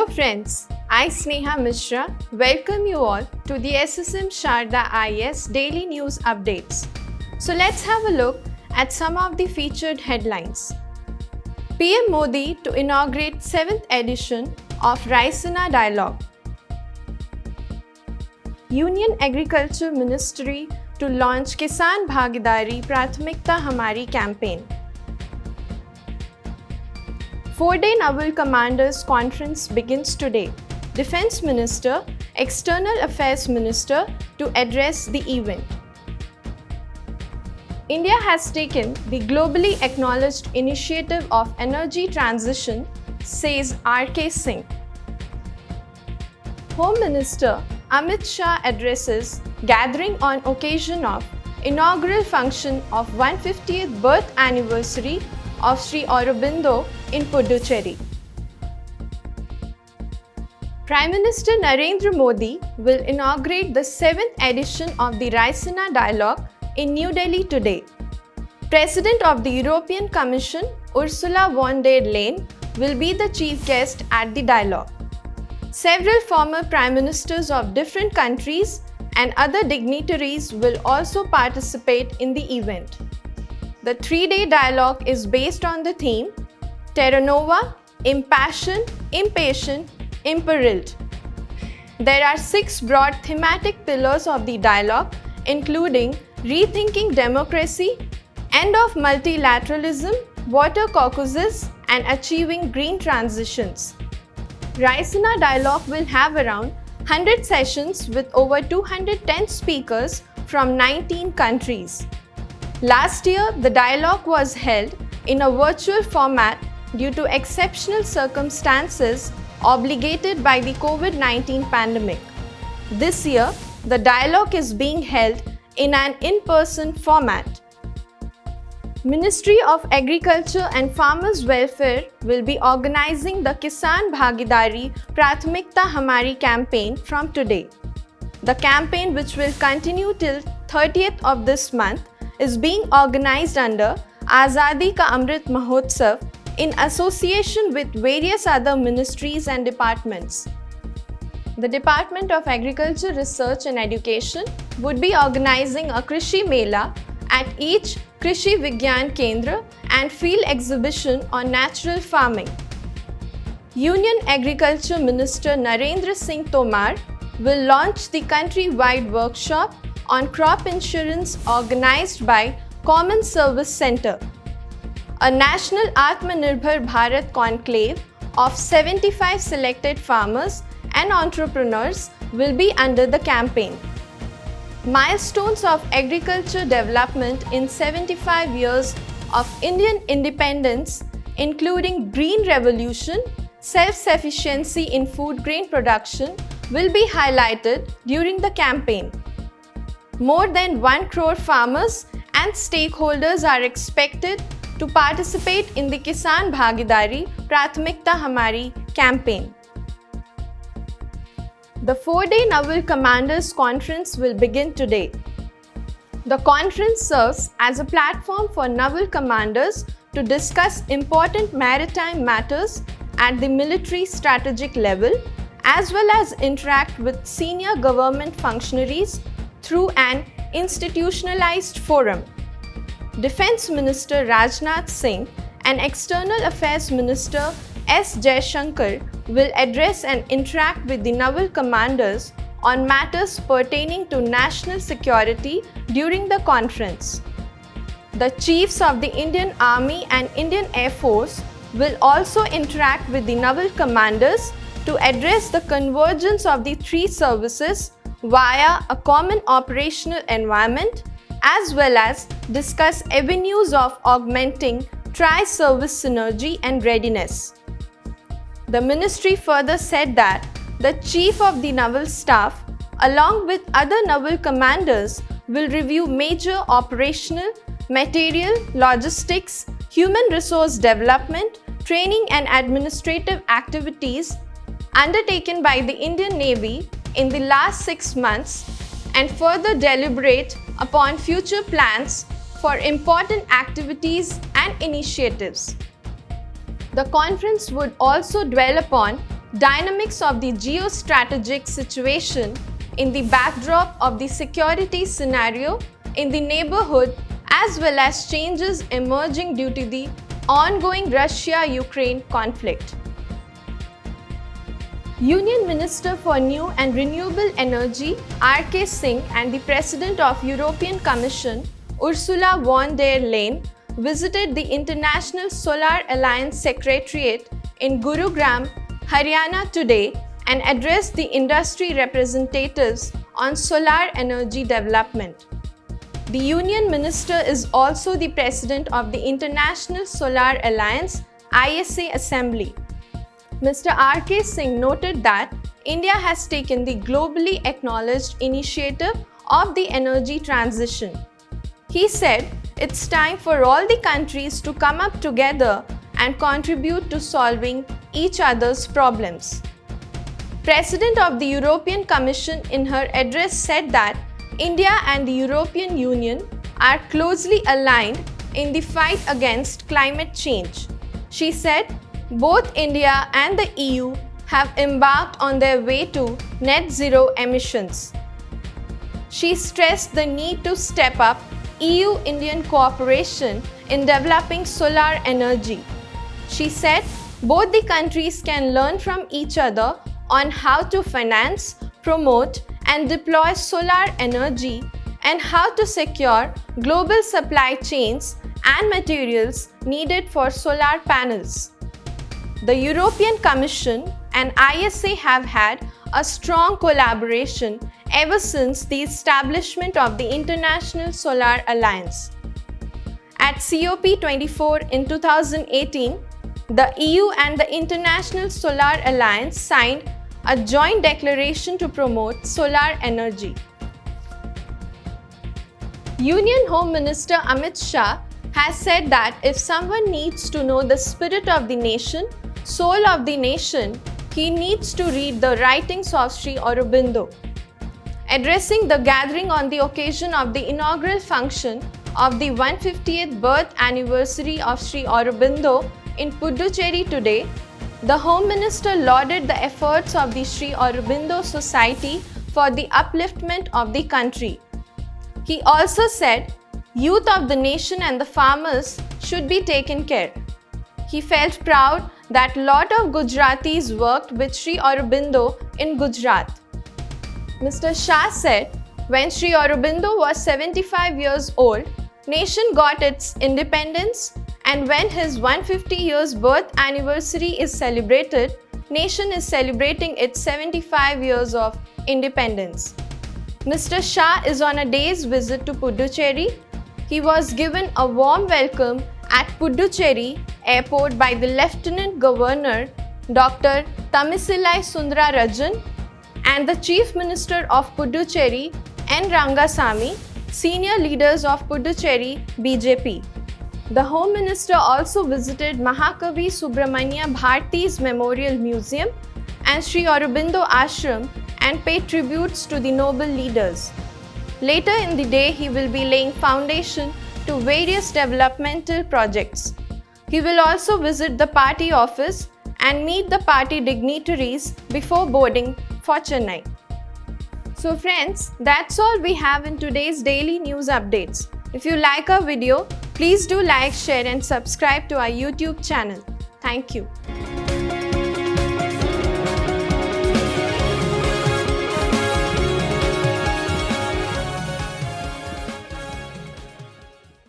Hello friends, I Sneha Mishra welcome you all to the SSM Sharda IAS daily news updates. So let's have a look at some of the featured headlines. PM Modi to inaugurate 7th edition of Rajsuna Dialogue. Union Agriculture Ministry to launch Kisan Bhagidari Prathmikta Hamari campaign. 4-day Naval Commanders Conference begins today. Defence Minister, External Affairs Minister to address the event. India has taken the globally acknowledged initiative of energy transition, says R.K. Singh. Home Minister Amit Shah addresses gathering on occasion of inaugural function of 150th birth anniversary of Sri Aurobindo in Puducherry. Prime Minister Narendra Modi will inaugurate the 7th edition of the Rajsuna Dialogue in New Delhi today. President of the European Commission Ursula von der Leyen will be the chief guest at the dialogue. Several former prime ministers of different countries and other dignitaries will also participate in the event. The 3-day dialogue is based on the theme Terra Nova, Impassioned, Impatient, Imperiled. There are 6 broad thematic pillars of the dialogue, including rethinking democracy, end of multilateralism, water caucuses, and achieving green transitions. Rajsuna Dialogue will have around 100 sessions with over 210 speakers from 19 countries. Last year, the dialogue was held in a virtual format due to exceptional circumstances obligated by the COVID-19 pandemic. This year, the dialogue is being held in an in-person format. Ministry of Agriculture and Farmers Welfare will be organizing the Kisan Bhagidari Prathmikta Hamari campaign from today. The campaign, which will continue till 30th of this month, is being organized under Azadi Ka Amrit Mahotsav in association with various other ministries and departments. The Department of Agriculture Research and Education would be organizing a Krishi Mela at each Krishi Vigyan Kendra and field exhibition on natural farming. Union Agriculture Minister Narendra Singh Tomar will launch the country-wide workshop on crop insurance organized by Common Service Centre. A national Atmanirbhar Bharat conclave of 75 selected farmers and entrepreneurs will be under the campaign. Milestones of agriculture development in 75 years of Indian independence, including Green Revolution, self-sufficiency in food grain production, will be highlighted during the campaign. More than 1 crore farmers and stakeholders are expected to participate in the Kisan Bhagidari Prathmikta Hamari campaign. The 4-day Naval Commanders Conference will begin today. The conference serves as a platform for naval commanders to discuss important maritime matters at the military strategic level, as well as interact with senior government functionaries through an institutionalized forum. Defence Minister Rajnath Singh and External Affairs Minister S. Jaishankar will address and interact with the naval commanders on matters pertaining to national security during the conference. The chiefs of the Indian Army and Indian Air Force will also interact with the naval commanders to address the convergence of the 3 services via a common operational environment, as well as discuss avenues of augmenting tri-service synergy and readiness. The ministry further said that the Chief of the Naval Staff, along with other naval commanders, will review major operational, material, logistics, human resource development, training and administrative activities undertaken by the Indian Navy in the last 6 months and further deliberate upon future plans for important activities and initiatives. The conference would also dwell upon dynamics of the geostrategic situation in the backdrop of the security scenario in the neighborhood, as well as changes emerging due to the ongoing Russia-Ukraine conflict. Union Minister for New and Renewable Energy R.K. Singh and the President of European Commission Ursula von der Leyen visited the International Solar Alliance Secretariat in Gurugram, Haryana today and addressed the industry representatives on solar energy development. The Union Minister is also the President of the International Solar Alliance ISA Assembly. Mr. R.K. Singh noted that India has taken the globally acknowledged initiative of the energy transition. He said it's time for all the countries to come up together and contribute to solving each other's problems. President of the European Commission in her address said that India and the European Union are closely aligned in the fight against climate change. She said both India and the EU have embarked on their way to net zero emissions. She stressed the need to step up EU-Indian cooperation in developing solar energy. She said both the countries can learn from each other on how to finance, promote, and deploy solar energy and how to secure global supply chains and materials needed for solar panels. The European Commission and ISA have had a strong collaboration ever since the establishment of the International Solar Alliance. At COP24 in 2018, the EU and the International Solar Alliance signed a joint declaration to promote solar energy. Union Home Minister Amit Shah has said that if someone needs to know the spirit of the nation, soul of the nation, he needs to read the writings of Sri Aurobindo. Addressing the gathering on the occasion of the inaugural function of the 150th birth anniversary of Sri Aurobindo in Puducherry today, the Home Minister lauded the efforts of the Sri Aurobindo Society for the upliftment of the country. He also said, youth of the nation and the farmers should be taken care. He felt proud that lot of Gujaratis worked with Sri Aurobindo in Gujarat. Mr. Shah said, when Sri Aurobindo was 75 years old, nation got its independence, and when his 150 years birth anniversary is celebrated, nation is celebrating its 75 years of independence. Mr. Shah is on a day's visit to Puducherry. He was given a warm welcome at Puducherry Airport by the Lieutenant Governor Dr. Tamisilai Sundararajan and the Chief Minister of Puducherry N. Rangasamy, senior leaders of Puducherry BJP. The Home Minister also visited Mahakavi Subramania Bharti's Memorial Museum and Sri Aurobindo Ashram and paid tributes to the noble leaders. Later in the day, he will be laying foundation to various developmental projects. He will also visit the party office and meet the party dignitaries before boarding for Chennai. So friends, that's all we have in today's daily news updates. If you like our video, please do like, share and subscribe to our YouTube channel. Thank you.